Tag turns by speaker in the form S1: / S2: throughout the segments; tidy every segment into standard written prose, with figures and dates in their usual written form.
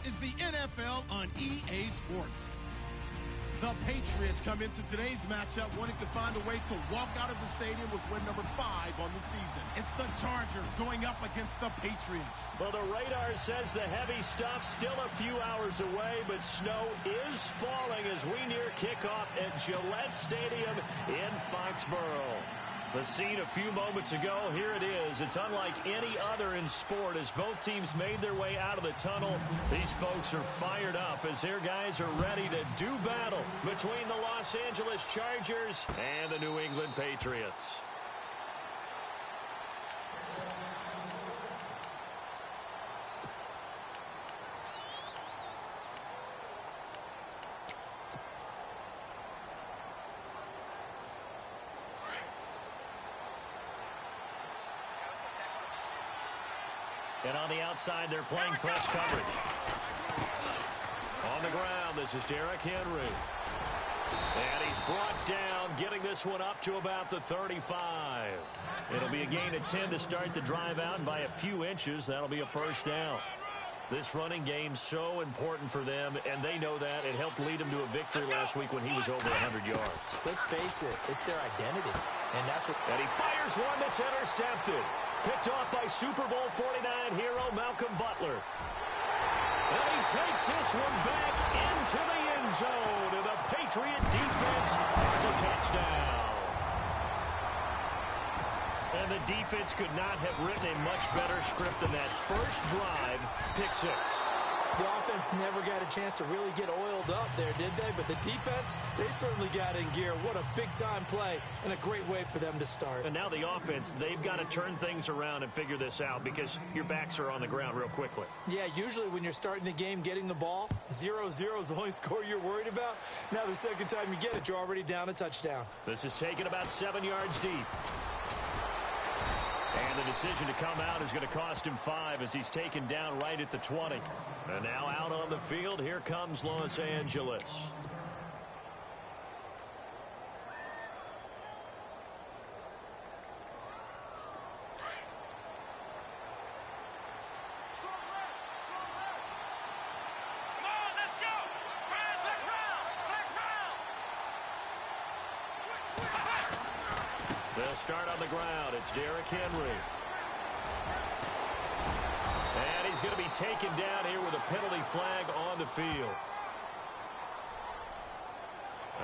S1: is the NFL on EA Sports. The Patriots come into today's matchup wanting to find a way to walk out of the stadium with win number 5 on the season. It's the Chargers going up against the Patriots.
S2: Well, the radar says the heavy stuff still a few hours away, but snow is falling as we near kickoff at Gillette Stadium in Foxborough. The scene a few moments ago, here it is. It's unlike any other in sport as both teams made their way out of the tunnel. These folks are fired up as their guys are ready to do battle between the Los Angeles Chargers and the New England Patriots. And on the outside, they're playing press coverage. On the ground, this is Derrick Henry. And he's brought down, getting this one up to about the 35. It'll be a gain of 10 to start the drive out, and by a few inches, that'll be a first down. This running game's so important for them, and they know that. It helped lead them to a victory last week when he was over 100 yards.
S3: Let's face it, it's their identity. And that's what.
S2: And he fires one that's intercepted. Picked off by Super Bowl 49 hero Malcolm Butler. And he takes this one back into the end zone. And the Patriot defense has a touchdown. And the defense could not have written a much better script than that first drive, pick 6.
S3: The offense never got a chance to really get oiled up there, did they? But the defense, they certainly got in gear. What a big-time play and a great way for them to start.
S2: And now the offense, they've got to turn things around and figure this out because your backs are on the ground real quickly.
S3: Yeah, usually when you're starting the game, getting the ball, 0-0 is the only score you're worried about. Now the second time you get it, you're already down a touchdown.
S2: This is taken about 7 yards deep. And the decision to come out is going to cost him 5 as he's taken down right at the 20. And now out on the field, here comes Los Angeles. They'll start on the ground. It's Derrick Henry. And he's going to be taken down here with a penalty flag on the field.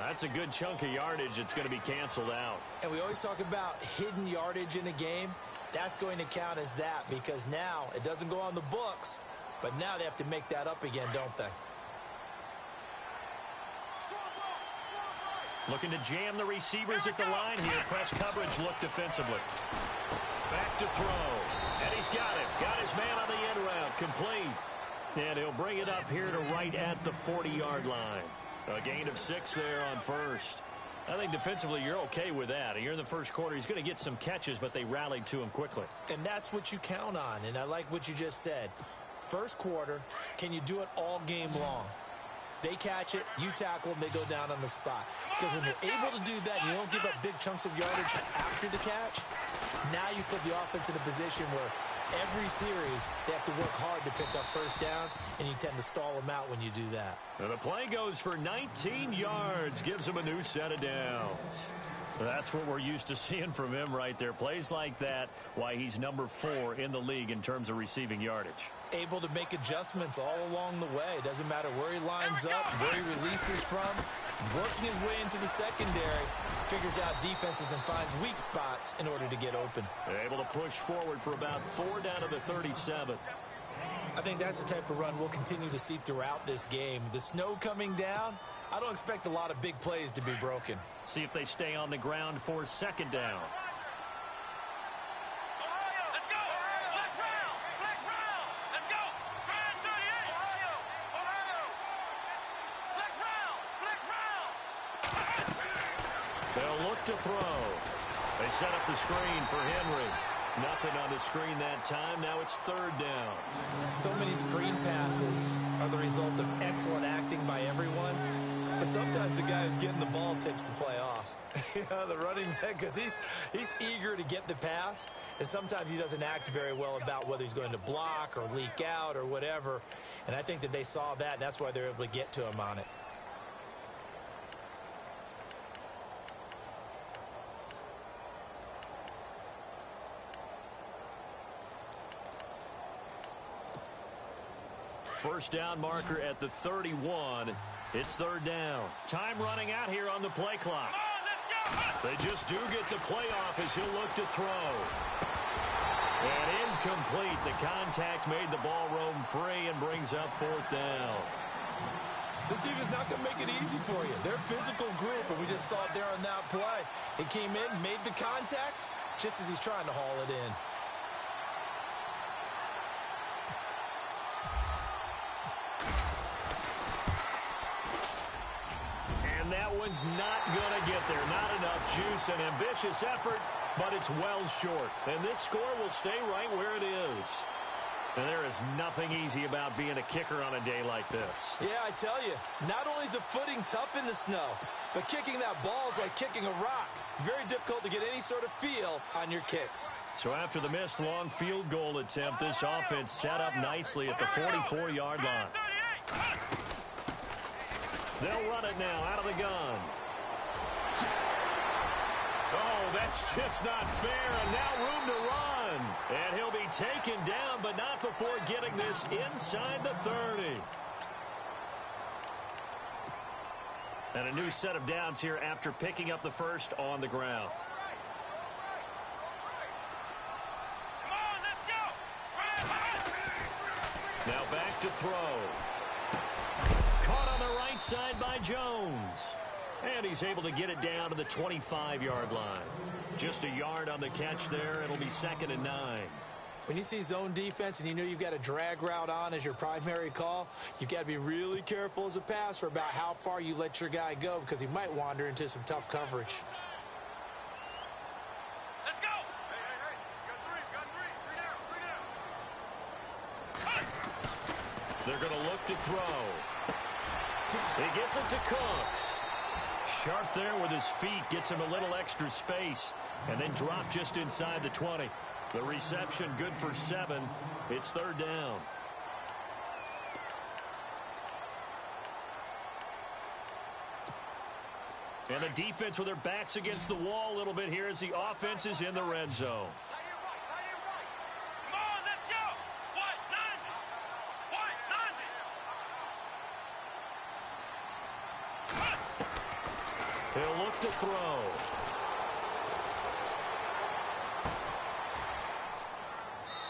S2: That's a good chunk of yardage. It's going to be canceled out.
S3: And we always talk about hidden yardage in a game. That's going to count as that because now it doesn't go on the books, but now they have to make that up again, don't they?
S2: Looking to jam the receivers at the line here. Press coverage look defensively. Back to throw. And he's got it. Got his man on the end route. Complete. And he'll bring it up here to right at the 40-yard line. A gain of 6 there on first. I think defensively you're okay with that. You're in the first quarter. He's going to get some catches, but they rallied to him quickly.
S3: And that's what you count on. And I like what you just said. First quarter, can you do it all game long? They catch it, you tackle them, they go down on the spot. Because when you're able to do that, you don't give up big chunks of yardage after the catch. Now you put the offense in a position where every series they have to work hard to pick up first downs, and you tend to stall them out when you do that.
S2: And the play goes for 19 yards, gives him a new set of downs. That's what we're used to seeing from him right there. Plays like that, why he's number 4 in the league in terms of receiving yardage.
S3: Able to make adjustments all along the way. Doesn't matter where he lines up, where he releases from. Working his way into the secondary. Figures out defenses and finds weak spots in order to get open.
S2: Able to push forward for about 4 down to the 37.
S3: I think that's the type of run we'll continue to see throughout this game. The snow coming down, I don't expect a lot of big plays to be broken.
S2: See if they stay on the ground for second down. They'll look to throw. They set up the screen for Henry. Nothing on the screen that time. Now it's third down.
S3: So many screen passes are the result of excellent acting by everyone. But sometimes the guy who's getting the ball tips the play off. Yeah, the running back, because he's eager to get the pass, and sometimes he doesn't act very well about whether he's going to block or leak out or whatever. And I think that they saw that, and that's why they're able to get to him on it.
S2: First down marker at the 31. It's third down. Time running out here on the play clock. They just do get the play off as he'll look to throw. And incomplete. The contact made the ball roam free and brings up fourth down.
S3: This team is not going to make it easy for you. They're a physical group, and we just saw it there on that play. He came in, made the contact, just as he's trying to haul it in.
S2: That one's not going to get there. Not enough juice. An ambitious effort, but it's well short. And this score will stay right where it is. And there is nothing easy about being a kicker on a day like this.
S3: Yeah, I tell you, not only is the footing tough in the snow, but kicking that ball is like kicking a rock. Very difficult to get any sort of feel on your kicks.
S2: So after the missed long field goal attempt, this offense set up nicely at the 44-yard line. They'll run it now out of the gun. Oh, that's just not fair, and now room to run. And he'll be taken down, but not before getting this inside the 30. And a new set of downs here after picking up the first on the ground. Now back to throw. Caught on the right side by Jones. And he's able to get it down to the 25-yard line. Just a yard on the catch there. It'll be 2nd and 9.
S3: When you see zone defense and you know you've got a drag route on as your primary call, you've got to be really careful as a passer about how far you let your guy go because he might wander into some tough coverage.
S4: Let's go! Hey. Got three down.
S2: They're going to look to throw. He gets it to Cooks. Sharp there with his feet, gets him a little extra space, and then dropped just inside the 20. The reception good for 7. It's third down. And the defense with their backs against the wall a little bit here as the offense is in the red zone.
S4: Come on, let's go!
S2: He'll look to throw.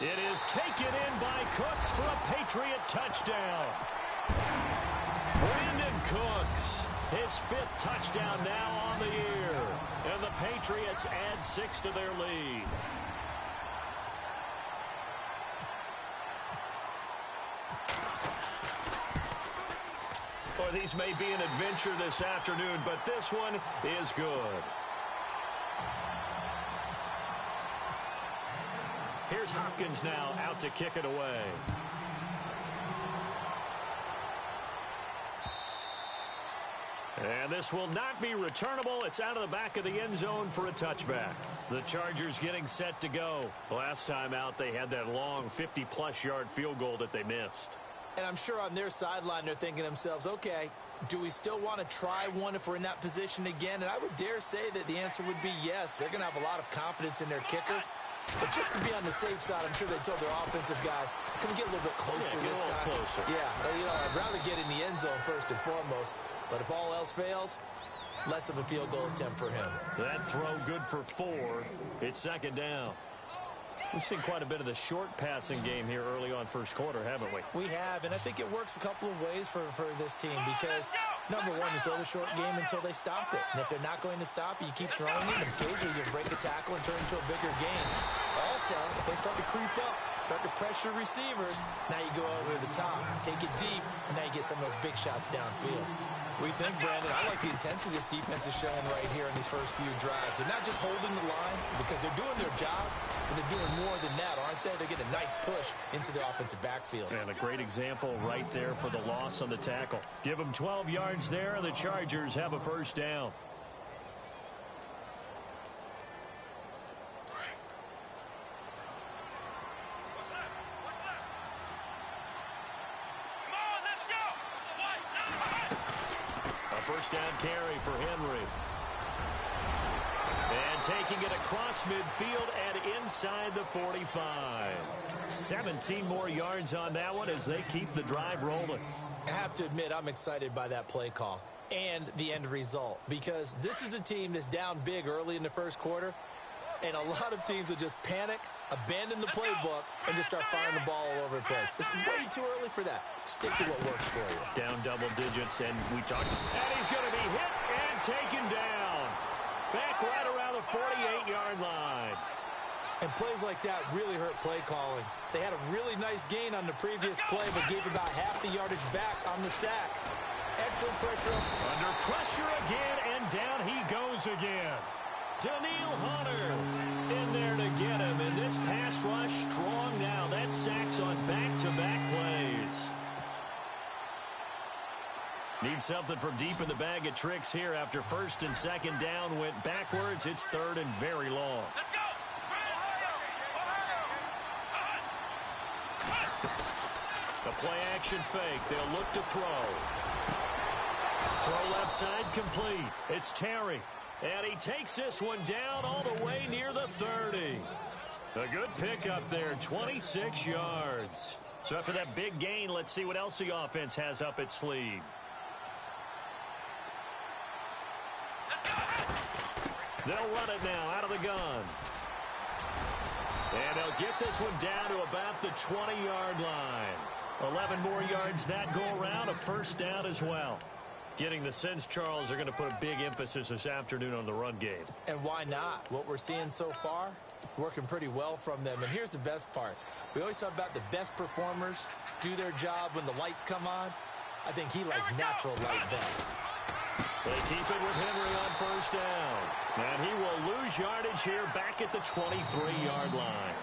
S2: It is taken in by Cooks for a Patriot touchdown. Brandon Cooks, his 5th touchdown now on the year. And the Patriots add 6 to their lead. Boy, these may be an adventure this afternoon, but this one is good. Here's Hopkins now out to kick it away. And this will not be returnable. It's out of the back of the end zone for a touchback. The Chargers getting set to go. Last time out, they had that long 50-plus yard field goal that they missed.
S3: And I'm sure on their sideline they're thinking to themselves, okay, do we still want to try one if we're in that position again? And I would dare say that the answer would be yes. They're going to have a lot of confidence in their kicker. But just to be on the safe side, I'm sure they told their offensive guys, can we get a little bit closer this time?
S2: Closer.
S3: Yeah, I'd rather get in the end zone first and foremost. But if all else fails, less of a field goal attempt for him.
S2: That throw good for 4. It's 2nd down. We've seen quite a bit of the short passing game here early on first quarter, haven't we?
S3: We have, and I think it works a couple of ways for this team because, number one, you throw the short game until they stop it. And if they're not going to stop it, you keep throwing it, and occasionally you break a tackle and turn into a bigger game. Also, if they start to creep up, start to pressure receivers, now you go over the top, take it deep, and now you get some of those big shots downfield. We think, Brandon, I like the intensity this defense is showing right here in these first few drives. They're not just holding the line because they're doing their job, but they're doing more than that, aren't they? They're getting a nice push into the offensive backfield.
S2: And a great example right there for the loss on the tackle. Give them 12 yards there, and the Chargers have a first down. first down carry for Henry. And taking it across midfield and inside the 45. 17 more yards on that one as they keep the drive rolling.
S3: I have to admit, I'm excited by that play call and the end result, because this is a team that's down big early in the first quarter, and a lot of teams will just panic, abandon the playbook, and just start firing the ball all over the place. It's way too early for that. Stick to what works for you.
S2: Down double digits, and we talked. And he's going to be hit and taken down. Back right around the 48-yard line.
S3: And plays like that really hurt play calling. They had a really nice gain on the previous play, but gave about half the yardage back on the sack. Excellent pressure.
S2: Under pressure again, and down he goes again. Daniil Hunter in there to get him, and this pass rush strong now. That sacks on back-to-back plays. Need something from deep in the bag of tricks here after first and second down went backwards. It's third and very long.
S4: Let's go!
S2: The play-action fake. They'll look to throw. Throw left side complete. It's Terry. And he takes this one down all the way near the 30. A good pickup there, 26 yards. So after that big gain, let's see what else the offense has up its sleeve. They'll run it now out of the gun. And they'll get this one down to about the 20-yard line. 11 more yards that go around, a first down as well. Getting the sense, Charles, are going to put a big emphasis this afternoon on the run game.
S3: And why not? What we're seeing so far, working pretty well from them. And here's the best part. We always talk about the best performers do their job when the lights come on. I think he likes natural light best.
S2: They keep it with Henry on first down. And he will lose yardage here back at the 23-yard line.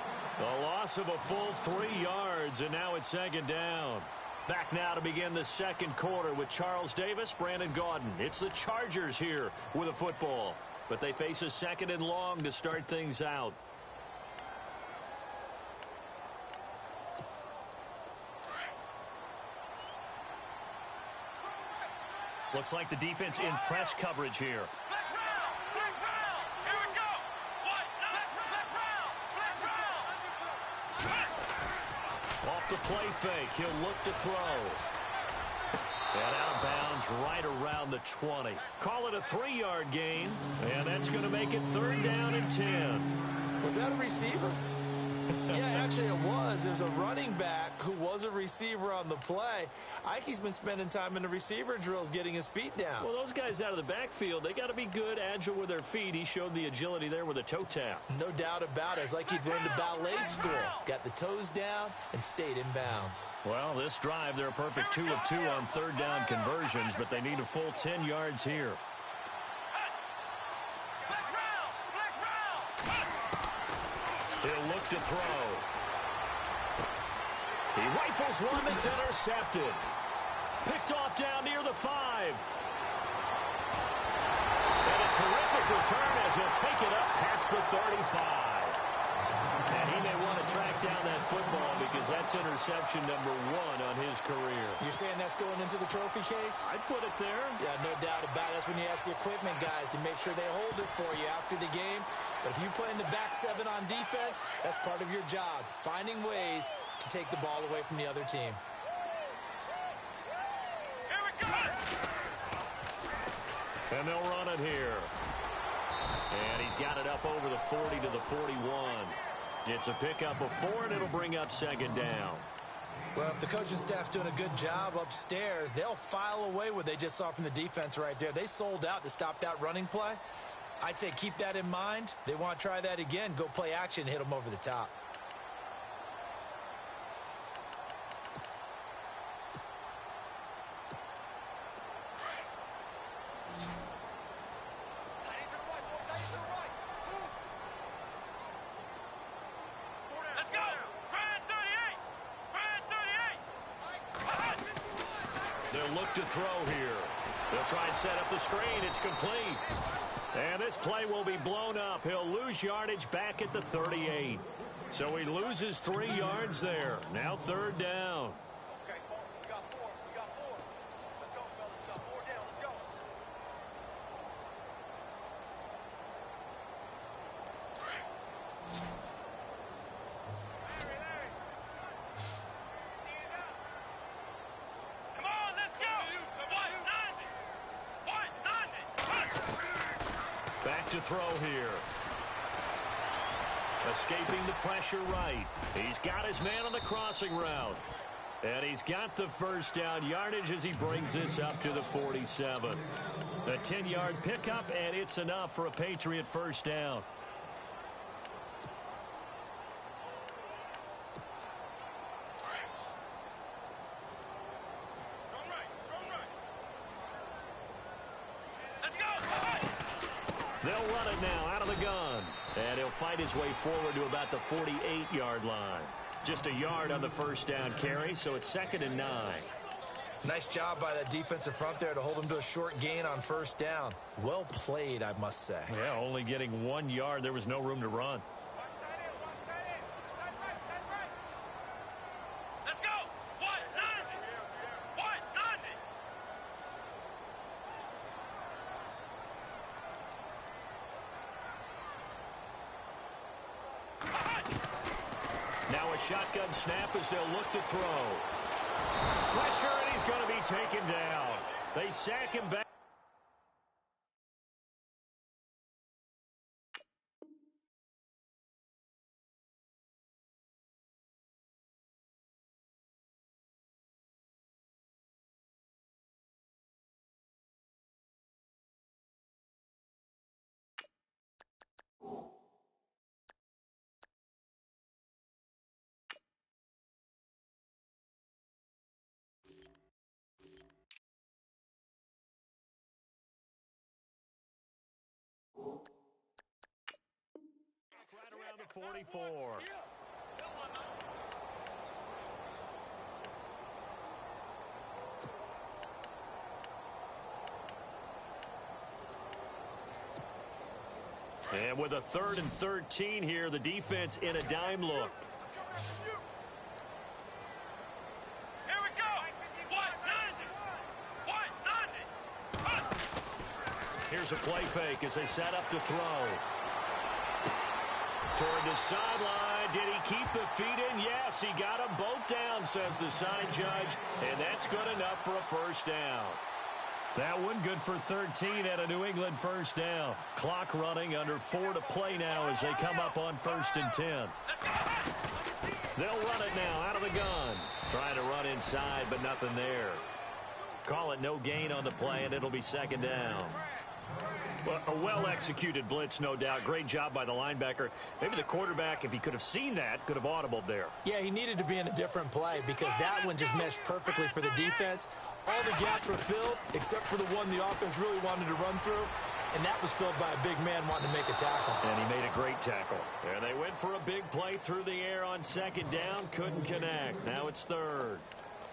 S2: A loss of a full 3 yards, and now it's second down. Back now to begin the second quarter with Charles Davis, Brandon Gaudin. It's the Chargers here with a football, but they face a second and long to start things out. Looks like the defense in press coverage here.
S4: Black round! Here we go! What? Black round!
S2: Off the play fake, he'll look to throw. And out of bounds right around the 20. Call it a 3-yard gain, and that's going to make it third down and 10.
S3: Was that a receiver? Yeah, actually it was. There's a running back who was a receiver on the play. Ike's been spending time in the receiver drills getting his feet down.
S2: Well, those guys out of the backfield, they got to be good, agile with their feet. He showed the agility there with a toe tap.
S3: No doubt about it. It's like he'd run to ballet school. Got the toes down and stayed in bounds.
S2: Well, this drive, they're a perfect 2 of 2 on third down conversions, but they need a full 10 yards here. He'll look to throw. He rifles one that's intercepted. Picked off down near the 5. And a terrific return as he'll take it up past the 35. And he may want to track down that football because that's interception number 1 on his career.
S3: You're saying that's going into the trophy case?
S2: I'd put it there.
S3: Yeah, no doubt about it. That's when you ask the equipment guys to make sure they hold it for you after the game. But if you play in the back 7 on defense, that's part of your job, finding ways to take the ball away from the other team.
S4: Here we go!
S2: And they'll run it here. And he's got it up over the 40 to the 41. It's a pickup of 4, and it'll bring up second down.
S3: Well, if the coaching staff's doing a good job upstairs, they'll file away what they just saw from the defense right there. They sold out to stop that running play. I'd say keep that in mind. They want to try that again. Go play action, hit them over the top.
S4: Let's go! Brand 38! Brand 38!
S2: They'll look to throw here. They'll try and set up the screen. It's complete. And this play will be blown up. He'll lose yardage back at the 38. So he loses 3 yards there. Now third down.
S4: Okay, we got 4. We got 4. Let's go, fellas. We got 4 down. Let's go.
S2: back to throw here. Escaping the pressure right. He's got his man on the crossing route. And he's got the first down yardage as he brings this up to the 47. A 10-yard pickup, and it's enough for a Patriot first down. They'll run it now out of the gun. And he'll fight his way forward to about the 48-yard line. Just a yard on the first down carry, so it's 2nd and 9.
S3: Nice job by that defensive front there to hold him to a short gain on first down. Well played, I must say.
S2: Yeah, only getting 1 yard. There was no room to run.
S4: Let's go. 190. 190.
S2: Now a shotgun snap as they'll look to throw. Pressure, and he's going to be taken down. They sack him back. Right around the 44. And with a 3rd and 13 here, the defense in a dime look.
S4: Here we go. 190. 190.
S2: Here's a play fake as they set up to throw. Toward the sideline. Did he keep the feet in? Yes, he got them both down, says the side judge. And that's good enough for a first down. That one good for 13 at a New England first down. Clock running, under 4 to play now as they come up on 1st and 10. They'll run it now out of the gun. Trying to run inside, but nothing there. Call it no gain on the play, and it'll be 2nd down. Well, a well-executed blitz, no doubt. Great job by the linebacker. Maybe the quarterback, if he could have seen that, could have audibled there.
S3: Yeah, he needed to be in a different play because that one just meshed perfectly for the defense. All the gaps were filled except for the one the offense really wanted to run through, and that was filled by a big man wanting to make a tackle.
S2: And he made a great tackle. There they went for a big play through the air on 2nd down. Couldn't connect. Now it's 3rd.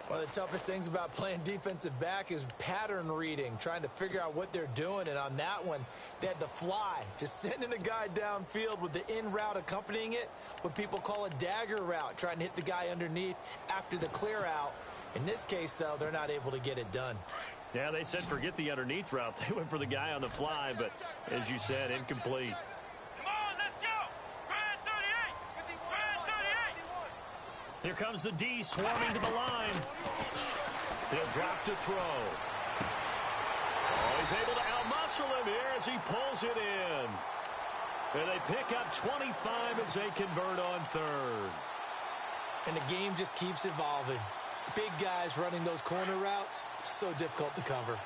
S3: One of the toughest things about playing defensive back is pattern reading, trying to figure out what they're doing. And on that one, they had the fly, just sending a guy downfield with the in route accompanying it, what people call a dagger route, trying to hit the guy underneath after the clear out. In this case, though, they're not able to get it done.
S2: Yeah, they said forget the underneath route. They went for the guy on the fly, but as you said, incomplete.
S4: Come on, let's go. Grand 38. Grand 38.
S2: Here comes the D swarming to the line. He'll drop to throw. Oh, he's able to outmuscle him here as he pulls it in. And they pick up 25 as they convert on 3rd.
S3: And the game just keeps evolving. Big guys running those corner routes, so difficult to cover.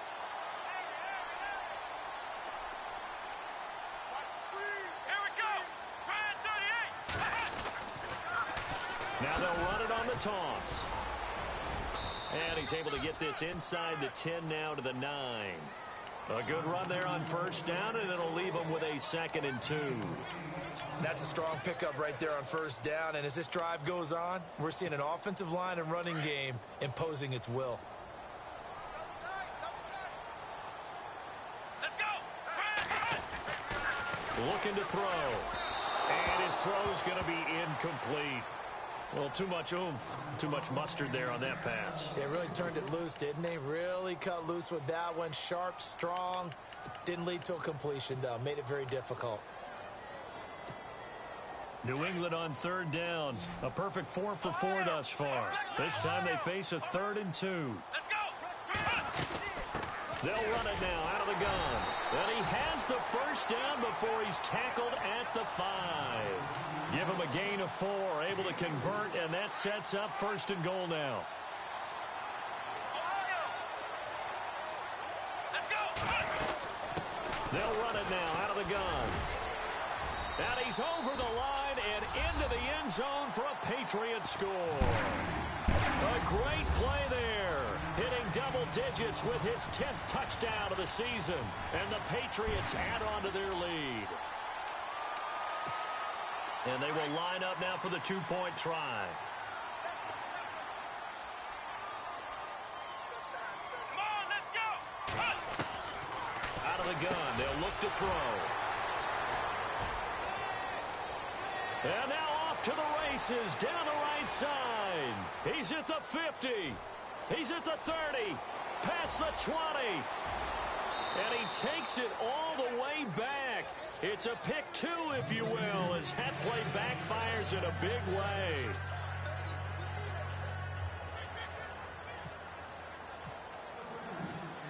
S4: Here we go. Grand 38.
S2: Now they'll run it on the toss. And he's able to get this inside the 10 now to the 9. A good run there on 1st down, and it'll leave them with a 2nd and 2.
S3: That's a strong pickup right there on 1st down. And as this drive goes on, we're seeing an offensive line and running game imposing its will.
S4: Let's go.
S2: Looking to throw. And his throw is going to be incomplete. Well, too much oomph, too much mustard there on that pass.
S3: They really turned it loose, didn't they? Really cut loose with that one. Sharp, strong. Didn't lead to a completion, though. Made it very difficult.
S2: New England on 3rd down. A perfect 4 for 4 thus far. This time they face a 3rd and 2.
S4: Let's go.
S2: They'll run it now out of the gun. And he has the first first down before he's tackled at the 5. Give him a gain of 4, able to convert, and that sets up 1st and goal now. They'll run it now out of the gun. And he's over the line and into the end zone for a Patriot score. A great play there, hitting double digits with his 10th touchdown of the season. And the Patriots add on to their lead. And they will line up now for the 2-point try.
S4: Come on, let's go.
S2: Out of the gun, they'll look to throw. And now off to the races, down the right side. He's at the 50. He's at the 30. Past the 20. And he takes it all the way back. It's a pick 2, if you will, as that play backfires in a big way.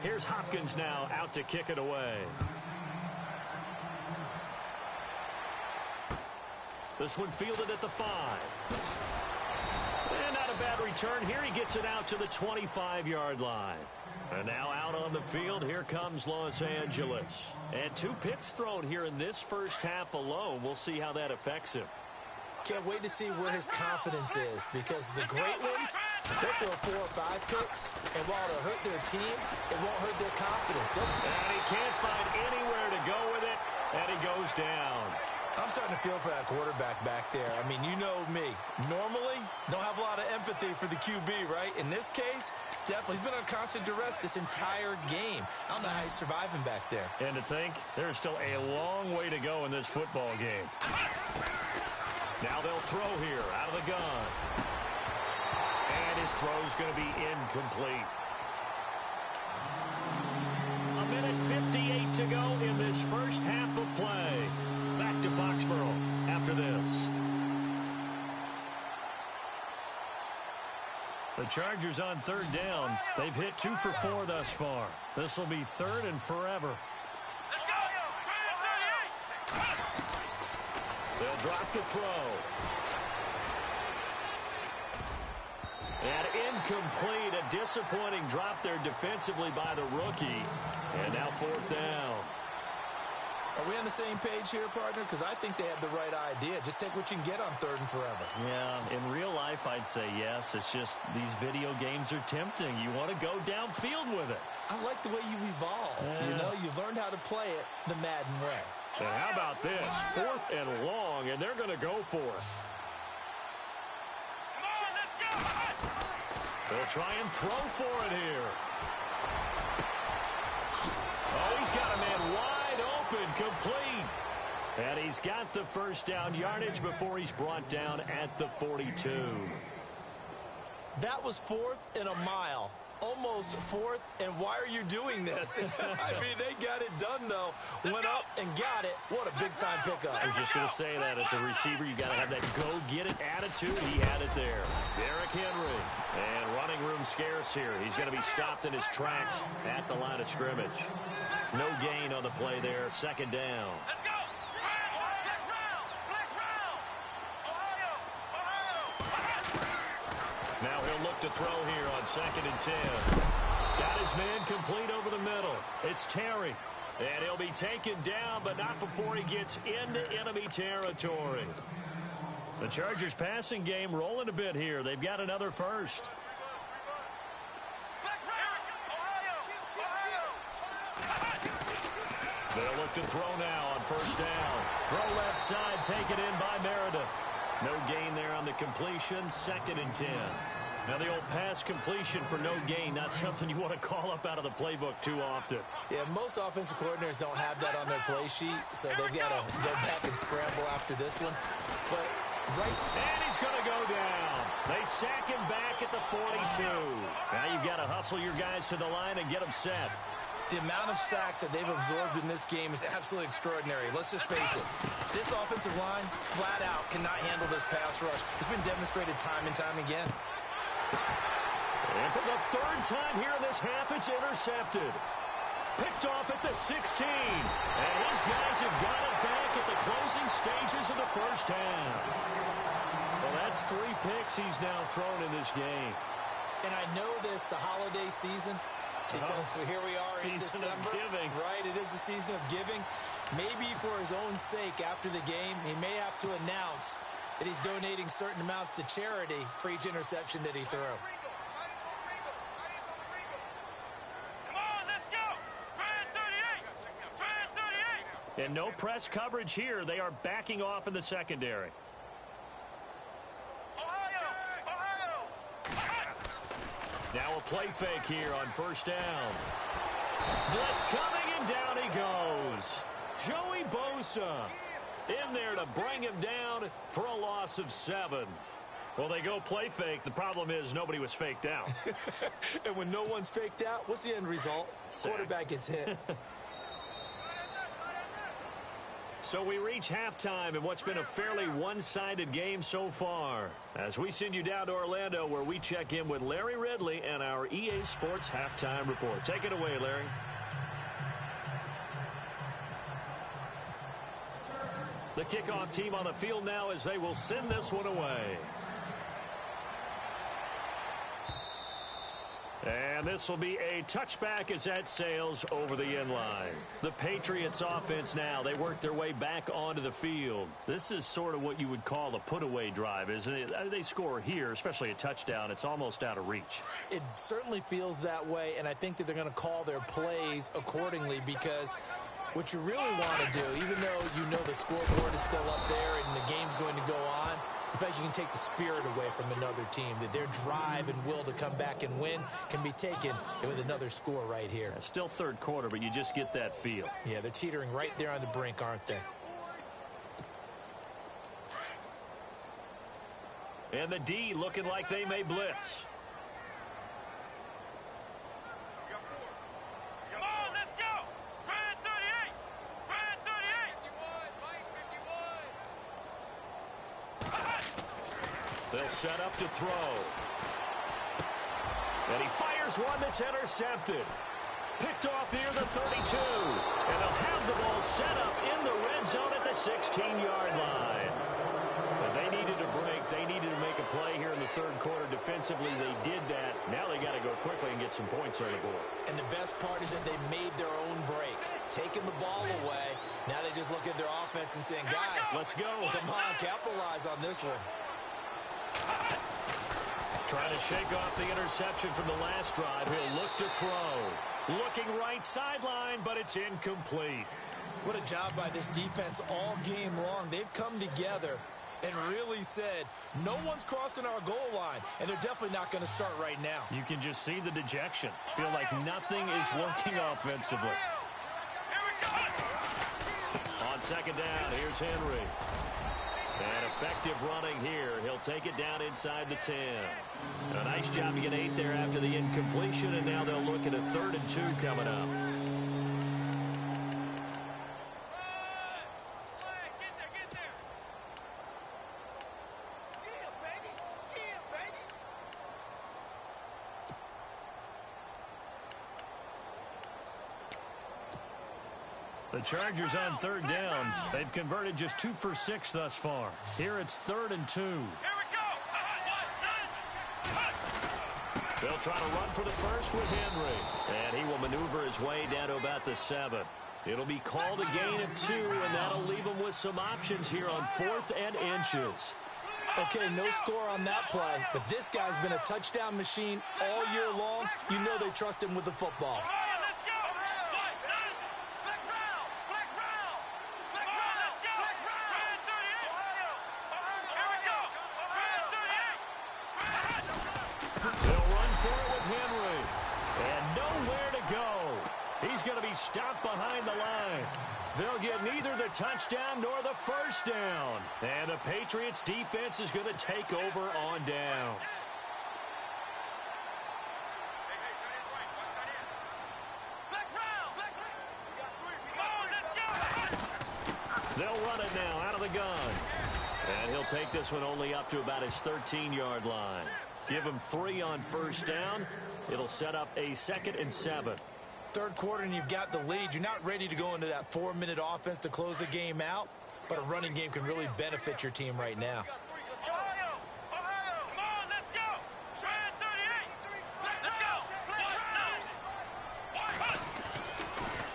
S2: Here's Hopkins now out to kick it away. This one fielded at the 5. And not a bad return here. He gets it out to the 25-yard line. And now out on the field, here comes Los Angeles. And 2 picks thrown here in this first half alone. We'll see how that affects him.
S3: Can't wait to see where his confidence is, because the great ones, they'll throw 4 or 5 picks, and while it'll hurt their team, it won't hurt their confidence.
S2: And he can't find anywhere to go with it, and he goes down.
S3: I'm starting to feel for that quarterback back there. I mean, you know me. Normally, don't have a lot of empathy for the QB, right? In this case, definitely. He's been on constant duress this entire game. I don't know how he's surviving back there.
S2: And to think, there's still a long way to go in this football game. Now they'll throw here out of the gun. And his throw's going to be incomplete. A minute 58 to go in this first half of play. Back to Foxborough after this. The Chargers on 3rd down. They've hit 2 for 4 thus far. This will be 3rd and forever. They'll drop the throw. And incomplete. A disappointing drop there defensively by the rookie. And now 4th down.
S3: Are we on the same page here, partner? Because I think they have the right idea. Just take what you can get on 3rd and forever.
S2: Yeah, in real life, I'd say yes. It's just these video games are tempting. You want to go downfield with it.
S3: I like the way you've evolved.
S2: Yeah.
S3: You know, you've learned how to play it the Madden way.
S2: And how about this? 4th and long, and they're going to go for it.
S4: Come on, let's go.
S2: They'll try and throw for it here. Oh, he's got a man wide open, complete. And he's got the first down yardage before he's brought down at the 42.
S3: That was 4th and a mile. Almost 4th, and why are you doing this? I mean, they got it done, though. Went up and got it. What a big-time pickup.
S2: I was just going to say that. It's a receiver. You got to have that go-get-it attitude. He had it there. Derrick Henry. And running room scarce here. He's going to be stopped in his tracks at the line of scrimmage. No gain on the play there. 2nd down.
S4: Let's go. Flex round. Ohio.
S2: Now he'll look to throw here on 2nd and 10. Got his man complete over the middle. It's Terry. And he'll be taken down, but not before he gets into enemy territory. The Chargers passing game rolling a bit here. They've got another first.
S4: Flex round. Ohio.
S2: They'll look to throw now on 1st down. Throw left side, taken in by Meredith. No gain there on the completion. 2nd and 10. Now the old pass completion for no gain, not something you want to call up out of the playbook too often.
S3: Yeah, most offensive coordinators don't have that on their play sheet, so they've got to go back and scramble after this one. But
S2: And he's going to go down. They sack him back at the 42. Now you've got to hustle your guys to the line and get them set.
S3: The amount of sacks that they've absorbed in this game is absolutely extraordinary. Let's just face it. This offensive line, flat out, cannot handle this pass rush. It's been demonstrated time and time again.
S2: And for the 3rd time here in this half, it's intercepted. Picked off at the 16. And his guys have got it back at the closing stages of the first half. Well, that's 3 picks he's now thrown in this game.
S3: And I know this, the holiday season, because here we are in December.
S2: Season of giving.
S3: Right, it is the season of giving. Maybe for his own sake after the game, he may have to announce that he's donating certain amounts to charity for each interception that he threw.
S2: And no press coverage here. They are backing off in the secondary. Now a play fake here on first down. Blitz coming, and down he goes. Joey Bosa in there to bring him down for a loss of 7. Well, they go play fake. The problem is nobody was faked out.
S3: And when no one's faked out, what's the end result?
S2: Sack.
S3: Quarterback gets hit.
S2: So we reach halftime in what's been a fairly one-sided game so far. As we send you down to Orlando, where we check in with Larry Ridley and our EA Sports Halftime Report. Take it away, Larry. The kickoff team on the field now as they will send this one away. And this will be a touchback as that sails over the end line. The Patriots offense now, they work their way back onto the field. This is sort of what you would call a put-away drive, isn't it? They score here, especially a touchdown. It's almost out of reach.
S3: It certainly feels that way, and I think that they're going to call their plays accordingly, because what you really want to do, even though you know the scoreboard is still up there and the game's going to go on, in fact, you can take the spirit away from another team, that their drive and will to come back and win can be taken with another score right here.
S2: Yeah, still third quarter, but you just get that feel.
S3: Yeah, they're teetering right there on the brink, aren't they?
S2: And the D looking like they may blitz. They'll set up to throw. And he fires one that's intercepted. Picked off near the 32. And they'll have the ball set up in the red zone at the 16-yard line. But they needed a break. They needed to make a play here in the third quarter. Defensively, they did that. Now they got to go quickly and get some points on the board.
S3: And the best part is that they made their own break. Taking the ball away. Now they just look at their offense and saying, guys,
S2: let's go.
S3: Come on, capitalize on this one.
S2: Trying to shake off the interception from the last drive. He'll look to throw. Looking right sideline, but it's incomplete.
S3: What a job by this defense all game long. They've come together and really said, no one's crossing our goal line, and they're definitely not going to start right now.
S2: You can just see the dejection. Feel like nothing is working offensively. On second down, here's Henry. And effective running here. He'll take it down inside the 10. A nice job to get 8 there after the incompletion, and now they'll look at a 3rd and 2 coming up. The Chargers on 3rd down. They've converted just 2 for 6 thus far. Here it's 3rd and 2. They'll try to run for the first with Henry. And he will maneuver his way down to about the 7. It'll be called a gain of 2, and that'll leave him with some options here on 4th and inches.
S3: Okay, no score on that play, but this guy's been a touchdown machine all year long. You know they trust him with the football.
S2: Stopped behind the line. They'll get neither the touchdown nor the first down. And the Patriots defense is going to take over on down. They'll run it now out of the gun. And he'll take this one only up to about his 13-yard line. Give him 3 on first down. It'll set up a 2nd and 7.
S3: third quarter and you've got the lead. You're not ready to go into that 4-minute offense to close the game out, but a running game can really benefit your team right now.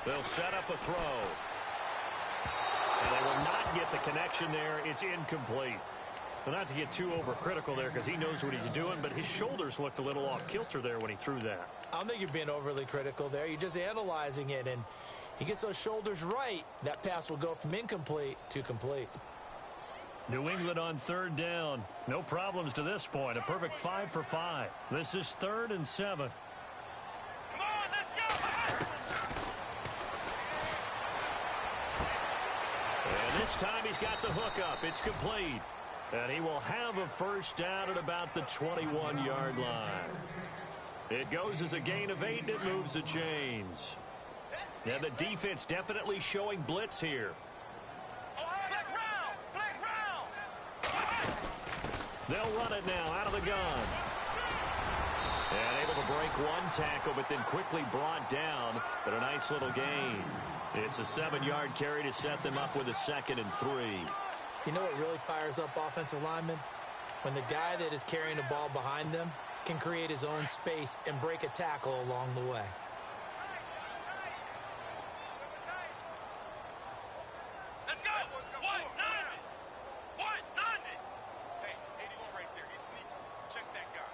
S2: They'll set up a throw. And they will not get the connection there. It's incomplete. Well, not to get too overcritical there because he knows what he's doing, but his shoulders looked a little off kilter there when he threw that.
S3: I don't think you're being overly critical there. You're just analyzing it, and he gets those shoulders right. That pass will go from incomplete to complete.
S2: New England on third down. No problems to this point. A perfect 5 for 5. This is 3rd and 7. And this time he's got the hook up. It's complete. And he will have a first down at about the 21-yard line. It goes as a gain of 8, and it moves the chains. And the defense definitely showing blitz here. They'll run it now out of the gun. And able to break one tackle, but then quickly brought down. But a nice little gain. It's a 7-yard carry to set them up with a 2nd and 3.
S3: You know what really fires up offensive linemen? When the guy that is carrying the ball behind them can create his own space and break a tackle along the way.
S4: Let's go! Hey, 81 right there. He's sneaking. Check that guy.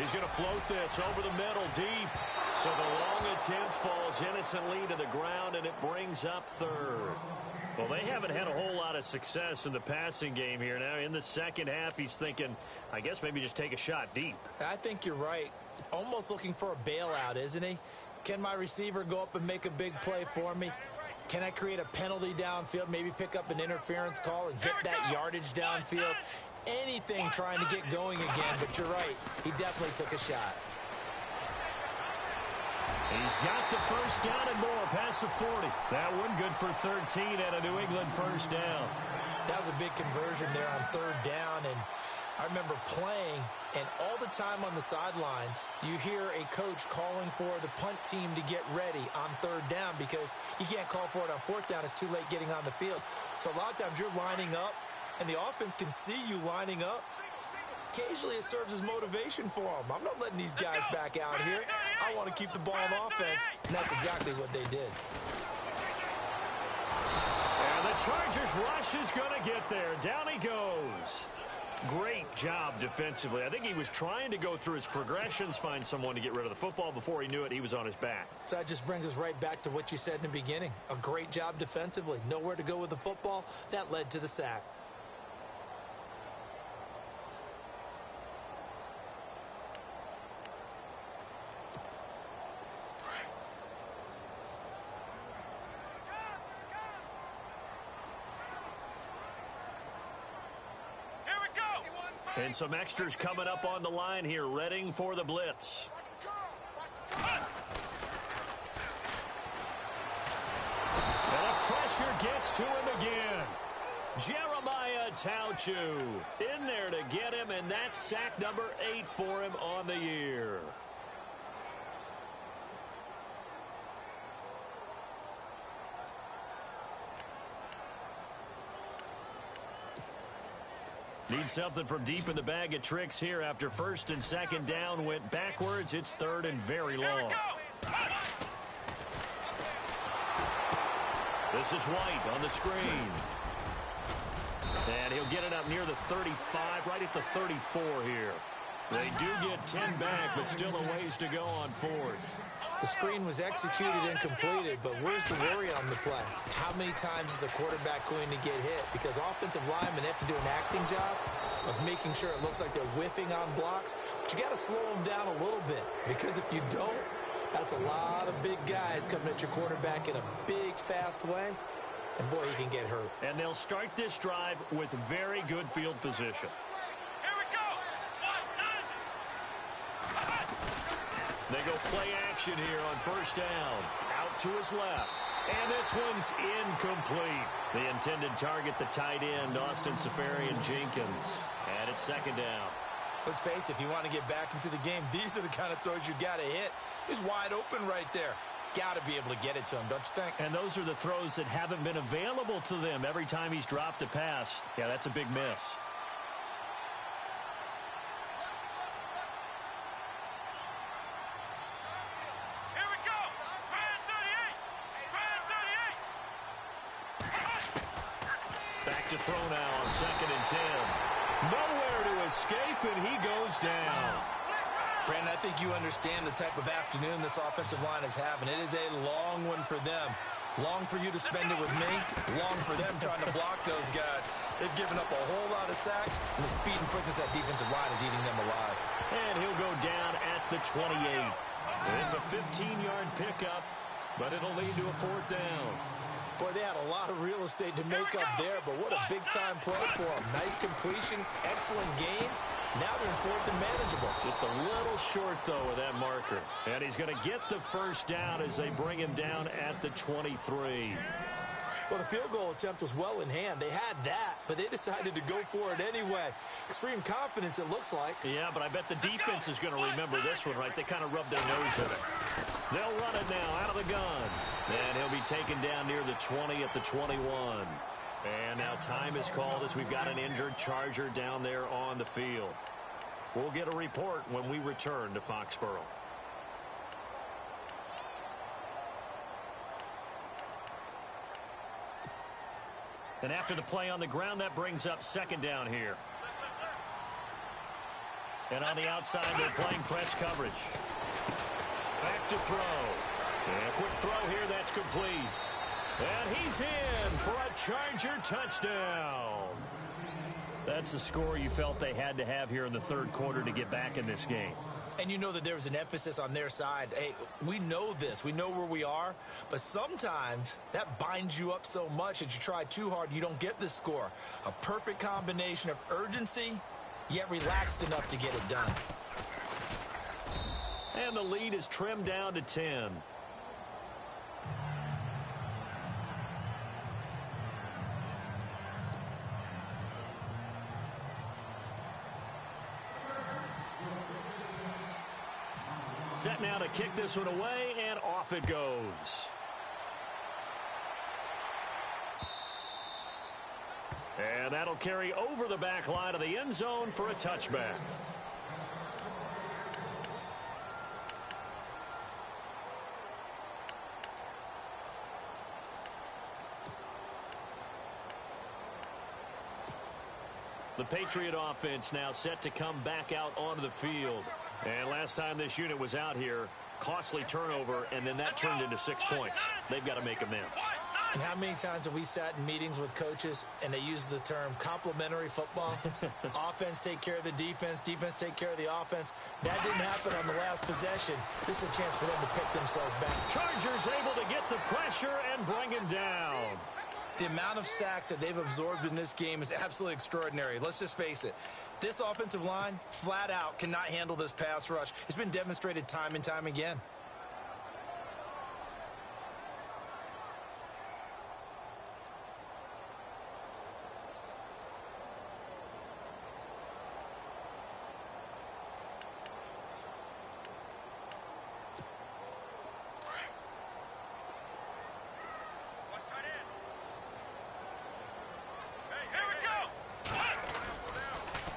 S2: He's going to float this over the middle deep. So the long attempt falls innocently to the ground, and it brings up 3rd. Well, they haven't had a whole lot of success in the passing game here. Now, in the second half, he's thinking, I guess maybe just take a shot deep.
S3: I think you're right. Almost looking for a bailout, isn't he? Can my receiver go up and make a big play for me? Can I create a penalty downfield, maybe pick up an interference call and get that yardage downfield? Anything trying to get going again, but you're right. He definitely took a shot.
S2: He's got the first down and more past the 40. That one good for 13 at a New England first down.
S3: That was a big conversion there on 3rd down, and I remember playing, and all the time on the sidelines, you hear a coach calling for the punt team to get ready on 3rd down because you can't call for it on 4th down. It's too late getting on the field. So a lot of times you're lining up, and the offense can see you lining up. Occasionally it serves as motivation for them. I'm not letting these guys back out here. I want to keep the ball on offense, and that's exactly what they did.
S2: And the Chargers rush is going to get there. Down he goes. Great job defensively. I think he was trying to go through his progressions, find someone to get rid of the football. Before he knew it, he was on his back.
S3: So that just brings us right back to what you said in the beginning. A great job defensively. Nowhere to go with the football. That led to the sack.
S2: And some extras coming up on the line here, readying for the blitz. And the pressure gets to him again. Jeremiah Tauchu in there to get him, and that's sack number 8 for him on the year. Need something from deep in the bag of tricks here after 1st and 2nd down went backwards. It's 3rd and very long. This is White on the screen. And he'll get it up near the 35, right at the 34 here. They do get 10 back, but still a ways to go on 4th.
S3: The screen was executed and completed, but where's the worry on the play? How many times is a quarterback going to get hit? Because offensive linemen have to do an acting job of making sure it looks like they're whiffing on blocks. But you got to slow them down a little bit, because if you don't, that's a lot of big guys coming at your quarterback in a big, fast way. And, boy, he can get hurt.
S2: And they'll start this drive with very good field position. They go play action here on 1st down. Out to his left. And this one's incomplete. The intended target, the tight end, Austin Safarian-Jenkins. And it's 2nd down.
S3: Let's face it, if you want to get back into the game, these are the kind of throws you got to hit. He's wide open right there. Got to be able to get it to him, don't you think?
S2: And those are the throws that haven't been available to them every time he's dropped a pass. Yeah, that's a big miss.
S4: Here we go. Grand 38. Grand 38.
S2: Back to throw now on 2nd and 10. Nowhere to escape, and he goes down.
S3: Brandon, I think you understand the type of afternoon this offensive line is having. It is a long one for them. Long for you to spend it with me. Long for them trying to block those guys. They've given up a whole lot of sacks, and the speed and quickness of that defensive line is eating them alive.
S2: And he'll go down at the 28. It's a 15-yard pickup, but it'll lead to a 4th down.
S3: Boy, they had a lot of real estate to make up there, but what a big-time play for them. Nice completion, excellent game. Now they're in 4th and manageable.
S2: Just a little short, though, of that marker. And he's going to get the first down as they bring him down at the 23.
S3: Well, the field goal attempt was well in hand. They had that, but they decided to go for it anyway. Extreme confidence, it looks like.
S2: Yeah, but I bet the defense is going to remember this one, right? They kind of rubbed their nose with it. They'll run it now out of the gun. And he'll be taken down near the 20 at the 21. And now time is called as we've got an injured Charger down there on the field. We'll get a report when we return to Foxborough. And after the play on the ground, that brings up 2nd down here. And on the outside, they're playing press coverage. Back to throw. And a quick throw here, that's complete. And he's in for a Charger touchdown. That's the score you felt they had to have here in the 3rd quarter to get back in this game.
S3: And you know that there was an emphasis on their side. Hey, we know this. We know where we are. But sometimes that binds you up so much that you try too hard, you don't get the score. A perfect combination of urgency, yet relaxed enough to get it done.
S2: And the lead is trimmed down to 10. Set now to kick this one away, and off it goes. And that'll carry over the back line of the end zone for a touchback. The Patriot offense now set to come back out onto the field. And last time this unit was out here, costly turnover, and then that turned into 6 points. They've got to make amends.
S3: And how many times have we sat in meetings with coaches and they use the term complementary football? Offense take care of the defense, defense take care of the offense. That didn't happen on the last possession. This is a chance for them to pick themselves back.
S2: Chargers able to get the pressure and bring him down.
S3: The amount of sacks that they've absorbed in this game is absolutely extraordinary. Let's just face it. This offensive line, flat out, cannot handle this pass rush. It's been demonstrated time and time again.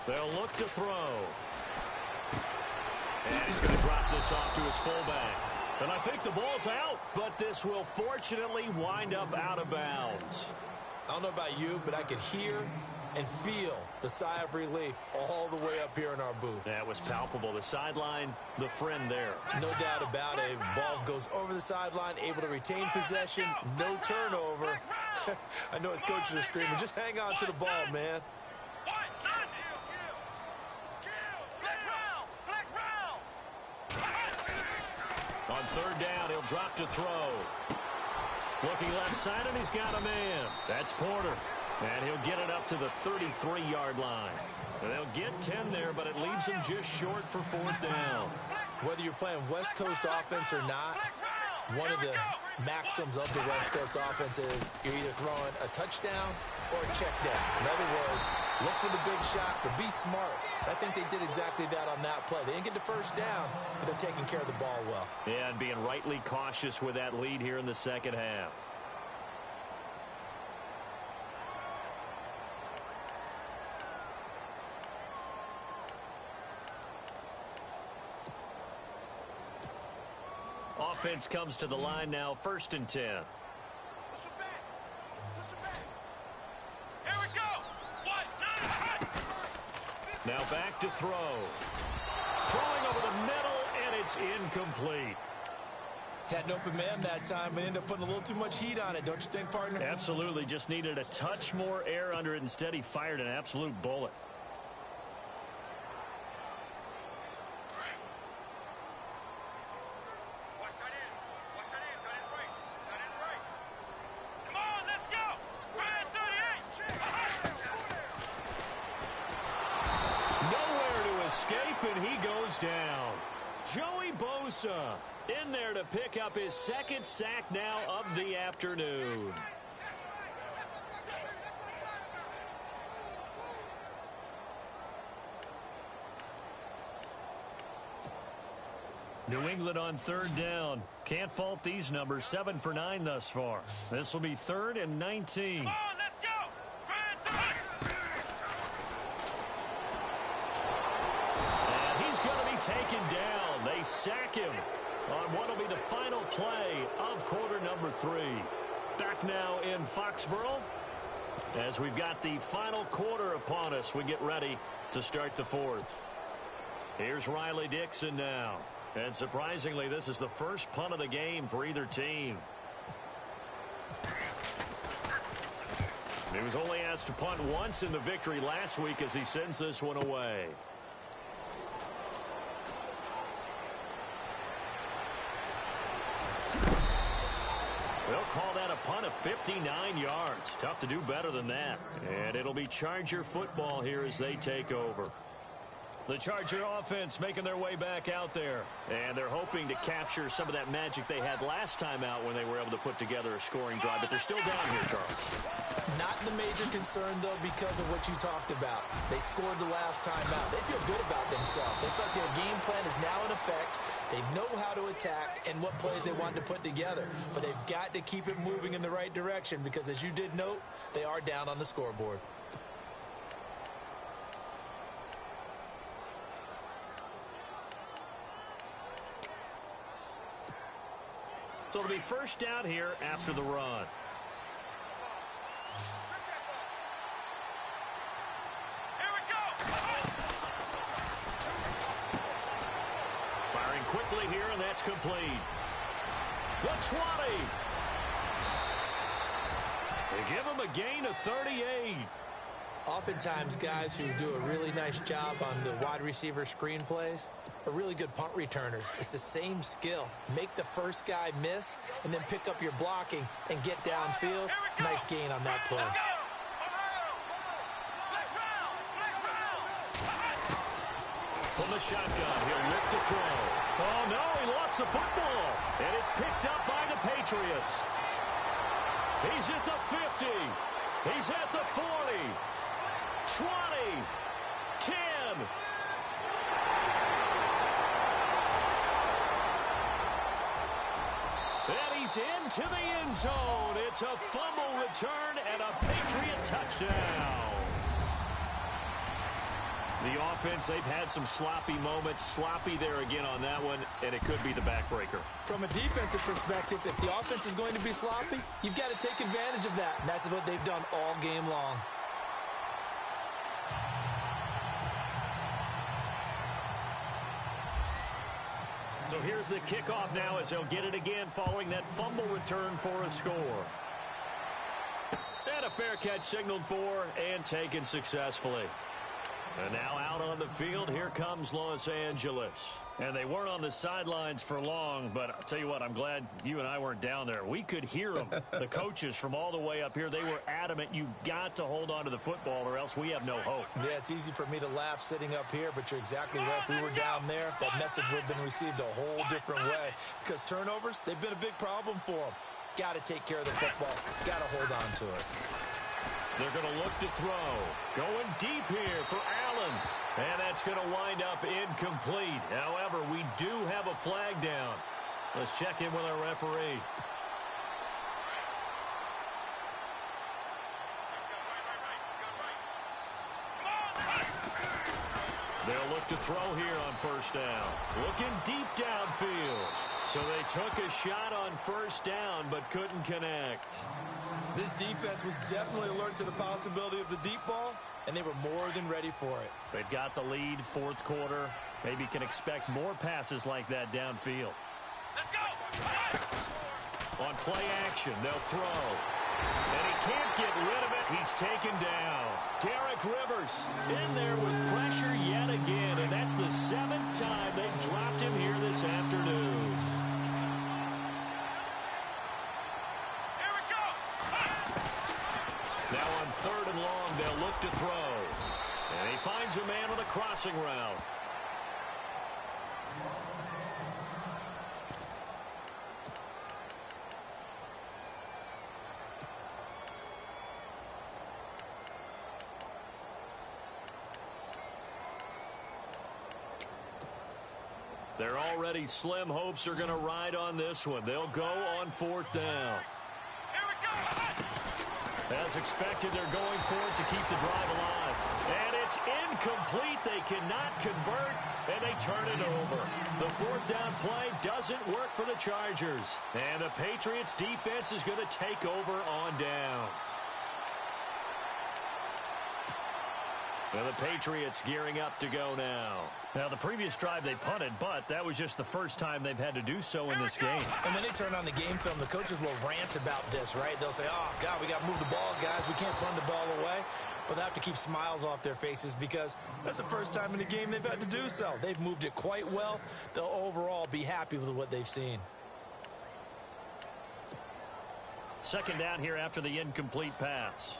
S2: They'll look to throw. And he's going to drop this off to his fullback. And I think the ball's out, but this will fortunately wind up out of bounds.
S3: I don't know about you, but I could hear and feel the sigh of relief all the way up here in our booth.
S2: That was palpable. The sideline, the friend there.
S3: No doubt about it. Ball goes over the sideline, able to retain possession, no turnover. I know his coaches are screaming, just hang on to the ball, man.
S2: On 3rd down, he'll drop to throw. Looking left side, and he's got a man. That's Porter. And he'll get it up to the 33-yard line. And they'll get 10 there, but it leaves him just short for 4th down.
S3: Whether you're playing West Coast offense or not, one of the maxims of the West Coast offense is you're either throwing a touchdown or a check down. In other words, look for the big shot, but be smart. I think they did exactly that on that play. They didn't get the first down, but they're taking care of the ball well.
S2: Yeah, and being rightly cautious with that lead here in the second half. Offense comes to the line now, 1st and 10.
S4: Push it back. Push it back. Here we go. 1, 9, hut.
S2: Now back to throw. Throwing over the middle, and it's incomplete.
S3: Had an open man that time, but ended up putting a little too much heat on it, don't you think, partner?
S2: Absolutely. Just needed a touch more air under it. Instead, he fired an absolute bullet. And he goes down. Joey Bosa in there to pick up his 2nd sack now of the afternoon. New England on 3rd down. Can't fault these numbers. 7 for 9 thus far. This will be 3rd and 19. Taken down. They sack him on what will be the final play of quarter number 3. Back now in Foxborough as we've got the final quarter upon us. We get ready to start the 4th. Here's Riley Dixon now. And surprisingly, this is the first punt of the game for either team. He was only asked to punt once in the victory last week as he sends this one away. They'll call that a punt of 59 yards. Tough to do better than that. And it'll be Charger football here as they take over. The Charger offense making their way back out there. And they're hoping to capture some of that magic they had last time out when they were able to put together a scoring drive. But they're still down here, Charles.
S3: Not the major concern, though, because of what you talked about. They scored the last time out. They feel good about themselves. They feel like their game plan is now in effect. They know how to attack and what plays they want to put together. But they've got to keep it moving in the right direction because, as you did note, they are down on the scoreboard.
S2: So it'll be first down here after the run.
S4: Here we go.
S2: Firing quickly here, and that's complete. The 20. They give him a gain of 38.
S3: Oftentimes, guys who do a really nice job on the wide receiver screen plays are really good punt returners. It's the same skill. Make the first guy miss and then pick up your blocking and get downfield. Nice gain on that play.
S2: From the shotgun, he'll look to throw. Oh, no, he lost the football. And it's picked up by the Patriots. He's at the 50. He's at the 40. 20, 10. And he's into the end zone. It's a fumble return and a Patriot touchdown. The offense, they've had some sloppy moments. Sloppy there again on that one, and it could be the backbreaker.
S3: From a defensive perspective, if the offense is going to be sloppy, you've got to take advantage of that. And that's what they've done all game long.
S2: So here's the kickoff now as they'll get it again following that fumble return for a score. And a fair catch signaled for and taken successfully. And now out on the field, here comes Los Angeles. And they weren't on the sidelines for long, but I'll tell you what, I'm glad you and I weren't down there. We could hear them. The coaches from all the way up here, they were adamant, you've got to hold on to the football or else we have no hope.
S3: Yeah, it's easy for me to laugh sitting up here, but you're exactly right. If we were down there, that message would have been received a whole different way. Because turnovers, they've been a big problem for them. Got to take care of the football. Got to hold on to it.
S2: They're going to look to throw. Going deep here for Allen. And that's going to wind up incomplete. However, we do have a flag down. Let's check in with our referee. They'll look to throw here on first down. Looking deep downfield. So they took a shot on first down but couldn't connect.
S3: This defense was definitely alert to the possibility of the deep ball, and they were more than ready for it.
S2: They've got the lead, fourth quarter. Maybe can expect more passes like that downfield.
S4: Let's go!
S2: On play action, they'll throw. And he can't get rid of it. He's taken down. Derek Rivers in there with pressure yet again, and that's the 7th time they've dropped him here this afternoon.
S4: Here we go!
S2: Now on 3rd and long, they'll look to throw. And he finds a man on the crossing route. Their already slim hopes are going to ride on this one. They'll go on 4th down.
S4: Here we go!
S2: As expected, they're going for it to keep the drive alive. And it's incomplete. They cannot convert, and they turn it over. The 4th down play doesn't work for the Chargers. And the Patriots defense is going to take over on downs. And the Patriots gearing up to go now. Now, the previous drive they punted, but that was just the first time they've had to do so in this game.
S3: And when they turn on the game film, the coaches will rant about this, right? They'll say, oh, God, we got to move the ball, guys. We can't punt the ball away. But they have to keep smiles off their faces because that's the first time in the game they've had to do so. They've moved it quite well. They'll overall be happy with what they've seen.
S2: 2nd down here after the incomplete pass.